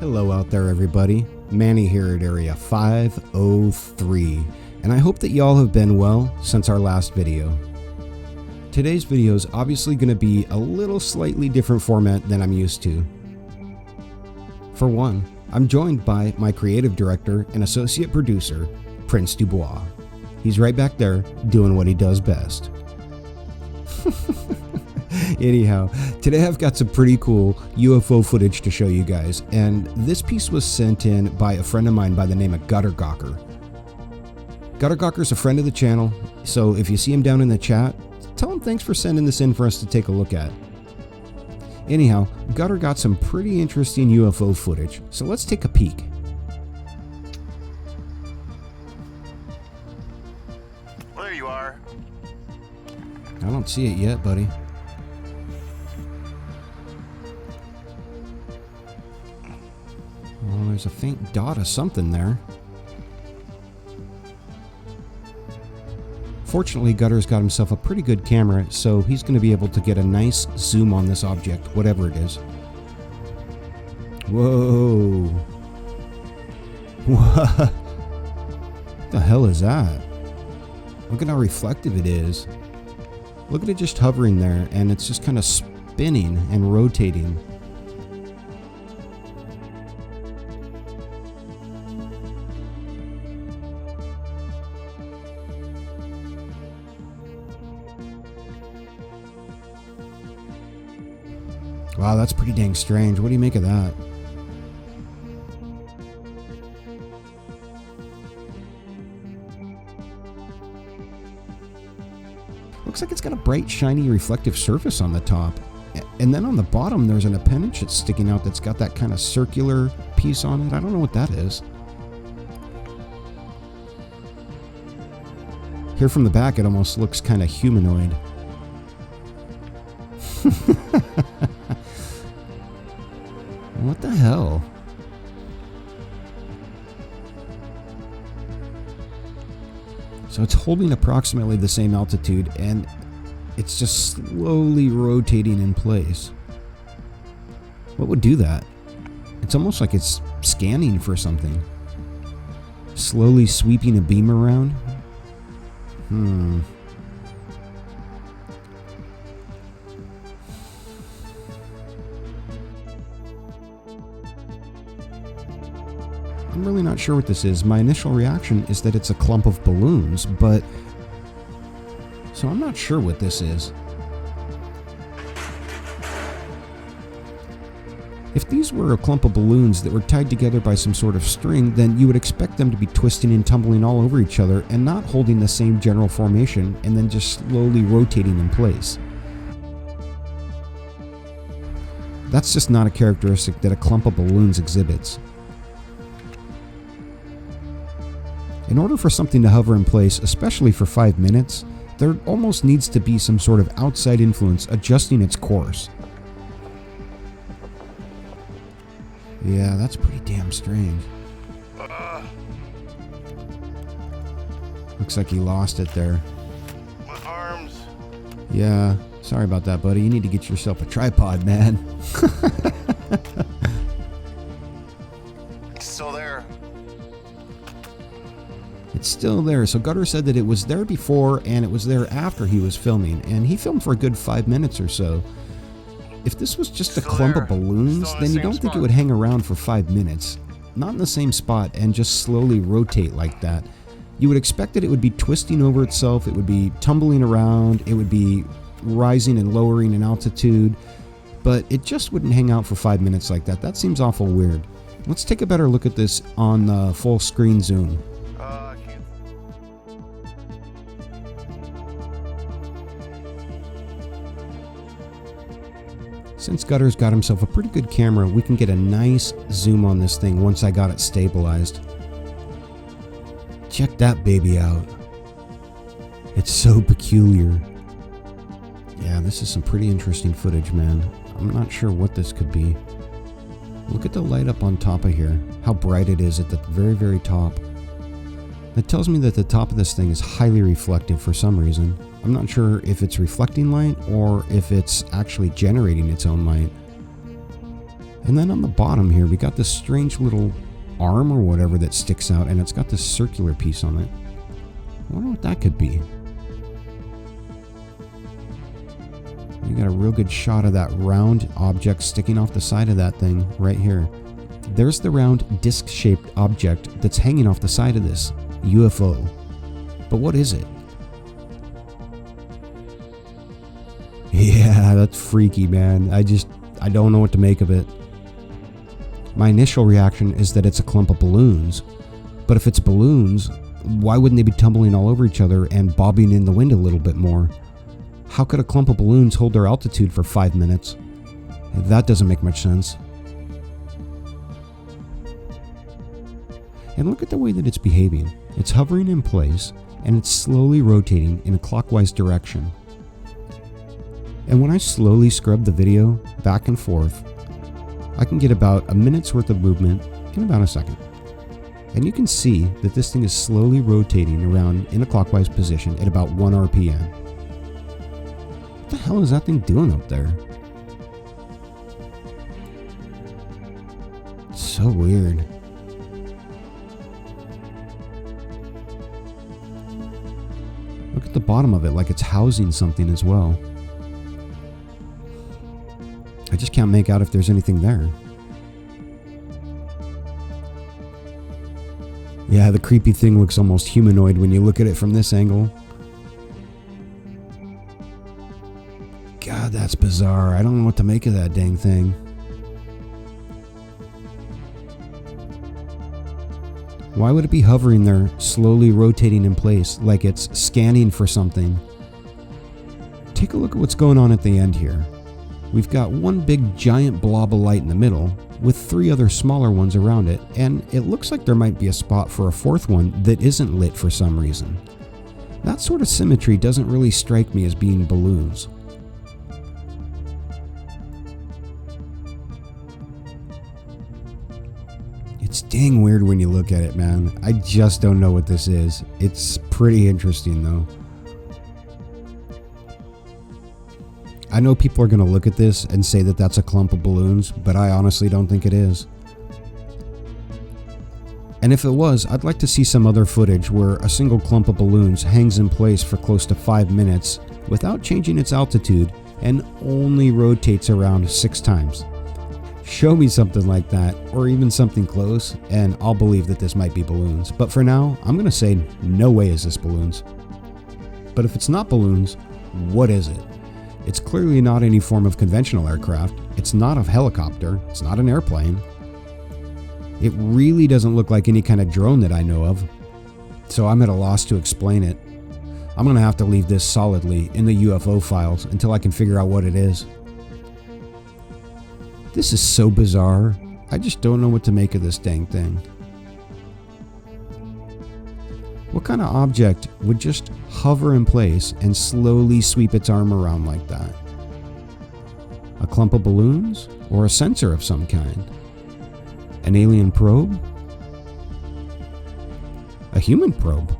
Hello out there everybody, Manny here at Area 503, and I hope that y'all have been well since our last video. Today's video is obviously going to be a little slightly different format than I'm used to. For one, I'm joined by my creative director and associate producer, Prince Dubois. He's right back there doing what he does best. Anyhow, today I've got some pretty cool UFO footage to show you guys, and this piece was sent in by a friend of mine by the name of GutterGawker. GutterGawker's a friend of the channel, so if you see him down in the chat, tell him thanks for sending this in for us to take a look at. Anyhow, Gutter got some pretty interesting UFO footage, so let's take a peek. Well, there you are. I don't see it yet, buddy. Oh, there's a faint dot of something there. Fortunately, Gutter's got himself a pretty good camera, so he's going to be able to get a nice zoom on this object, whatever it is. Whoa. What the hell is that? Look at how reflective it is. Look at it just hovering there, and it's just kind of spinning and rotating. Wow, that's pretty dang strange. What do you make of that? Looks like it's got a bright, shiny, reflective surface on the top. And then on the bottom, there's an appendage that's sticking out that's got that kind of circular piece on it. I don't know what that is. Here from the back, it almost looks kind of humanoid. What the hell? So it's holding approximately the same altitude, and it's just slowly rotating in place. What would do that? It's almost like it's scanning for something. Slowly sweeping a beam around? I'm really not sure what this is. My initial reaction is that it's a clump of balloons, but... So I'm not sure what this is. If these were a clump of balloons that were tied together by some sort of string, then you would expect them to be twisting and tumbling all over each other and not holding the same general formation and then just slowly rotating in place. That's just not a characteristic that a clump of balloons exhibits. In order for something to hover in place, especially for 5 minutes, there almost needs to be some sort of outside influence adjusting its course. Yeah, that's pretty damn strange. Looks like he lost it there. My arms. Yeah, sorry about that, buddy. You need to get yourself a tripod, man. It's still there. It's still there. So Gutter said that it was there before and it was there after he was filming, and he filmed for a good 5 minutes or so. If this was just a clump of balloons, then you don't think it would hang around for 5 minutes. Not in the same spot and just slowly rotate like that. You would expect that it would be twisting over itself, it would be tumbling around, it would be rising and lowering in altitude, but it just wouldn't hang out for 5 minutes like that. That seems awful weird. Let's take a better look at this on the full screen zoom. Since Gutter's got himself a pretty good camera, we can get a nice zoom on this thing once I got it stabilized. Check that baby out. It's so peculiar. Yeah, this is some pretty interesting footage, man. I'm not sure what this could be. Look at the light up on top of here. How bright it is at the very, very top. That tells me that the top of this thing is highly reflective for some reason. I'm not sure if it's reflecting light or if it's actually generating its own light. And then on the bottom here, we got this strange little arm or whatever that sticks out, and it's got this circular piece on it. I wonder what that could be. You got a real good shot of that round object sticking off the side of that thing right here. There's the round disc-shaped object that's hanging off the side of this UFO. But what is it? Yeah, that's freaky, man. I don't know what to make of it. My initial reaction is that it's a clump of balloons. But if it's balloons, why wouldn't they be tumbling all over each other and bobbing in the wind a little bit more? How could a clump of balloons hold their altitude for 5 minutes? That doesn't make much sense. And look at the way that it's behaving. It's hovering in place, and it's slowly rotating in a clockwise direction. And when I slowly scrub the video back and forth, I can get about a minute's worth of movement in about a second. And you can see that this thing is slowly rotating around in a clockwise position at about 1 RPM. What the hell is that thing doing up there? It's so weird. Look at the bottom of it, like it's housing something as well. I just can't make out if there's anything there. Yeah, the creepy thing looks almost humanoid when you look at it from this angle. God, that's bizarre. I don't know what to make of that dang thing. Why would it be hovering there, slowly rotating in place, like it's scanning for something? Take a look at what's going on at the end here. We've got one big giant blob of light in the middle, with 3 other smaller ones around it, and it looks like there might be a spot for a 4th one that isn't lit for some reason. That sort of symmetry doesn't really strike me as being balloons. It's dang weird when you look at it, man. I just don't know what this is. It's pretty interesting, though. I know people are going to look at this and say that that's a clump of balloons, but I honestly don't think it is. And if it was, I'd like to see some other footage where a single clump of balloons hangs in place for close to 5 minutes without changing its altitude and only rotates around 6 times. Show me something like that, or even something close, and I'll believe that this might be balloons. But for now, I'm going to say no way is this balloons. But if it's not balloons, what is it? It's clearly not any form of conventional aircraft. It's not a helicopter. It's not an airplane. It really doesn't look like any kind of drone that I know of. So I'm at a loss to explain it. I'm going to have to leave this solidly in the UFO files until I can figure out what it is. This is so bizarre. I just don't know what to make of this dang thing. What kind of object would just hover in place and slowly sweep its arm around like that? A clump of balloons? Or a sensor of some kind? An alien probe? A human probe?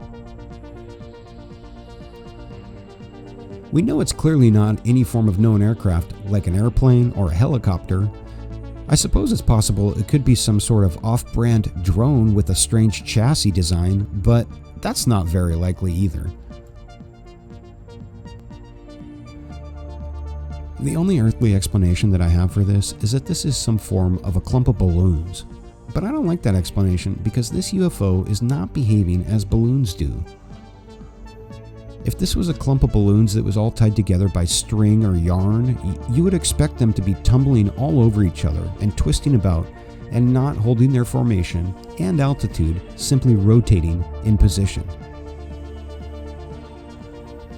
We know it's clearly not any form of known aircraft like an airplane or a helicopter. I suppose it's possible it could be some sort of off-brand drone with a strange chassis design, but that's not very likely either. The only earthly explanation that I have for this is that this is some form of a clump of balloons. But I don't like that explanation because this UFO is not behaving as balloons do. If this was a clump of balloons that was all tied together by string or yarn, you would expect them to be tumbling all over each other and twisting about and not holding their formation and altitude, simply rotating in position.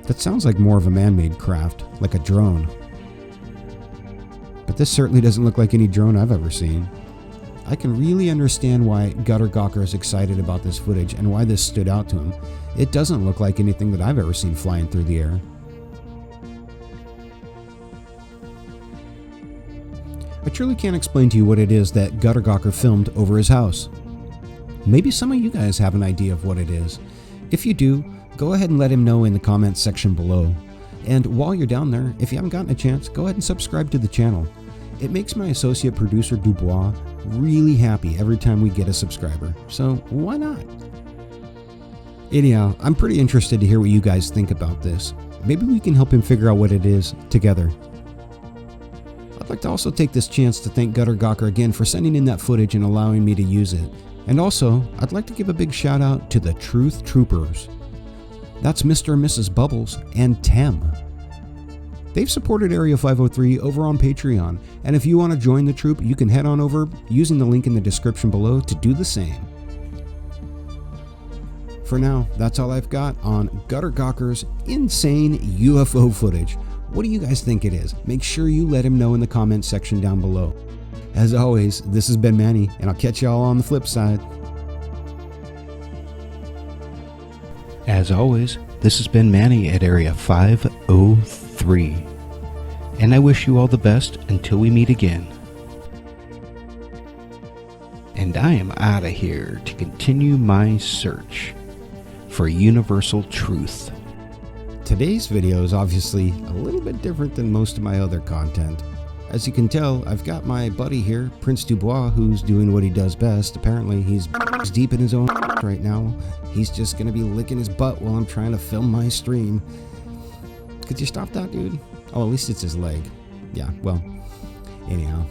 That sounds like more of a man-made craft, like a drone. But this certainly doesn't look like any drone I've ever seen. I can really understand why GutterGawker is excited about this footage and why this stood out to him. It doesn't look like anything that I've ever seen flying through the air. I truly can't explain to you what it is that GutterGawker filmed over his house. Maybe some of you guys have an idea of what it is. If you do, go ahead and let him know in the comments section below. And while you're down there, if you haven't gotten a chance, go ahead and subscribe to the channel. It makes my associate producer Dubois really happy every time we get a subscriber, so why not? Anyhow, I'm pretty interested to hear what you guys think about this. Maybe we can help him figure out what it is together. I'd like to also take this chance to thank GutterGawker again for sending in that footage and allowing me to use it. And also, I'd like to give a big shout out to the Truth Troopers. That's Mr. and Mrs. Bubbles and Tem. They've supported Area 503 over on Patreon, and if you want to join the troop, you can head on over using the link in the description below to do the same. For now, that's all I've got on GutterGawker's insane UFO footage. What do you guys think it is? Make sure you let him know in the comments section down below. As always, this has been Manny, and I'll catch y'all on the flip side. As always, this has been Manny at Area 503. And I wish you all the best until we meet again. And I am out of here to continue my search for universal truth. Today's video is obviously a little bit different than most of my other content. As you can tell, I've got my buddy here, Prince Dubois, who's doing what he does best. Apparently, he's deep in his own right now. He's just gonna be licking his butt while I'm trying to film my stream. Could you stop that, dude? Oh, at least it's his leg. Yeah, well, anyhow.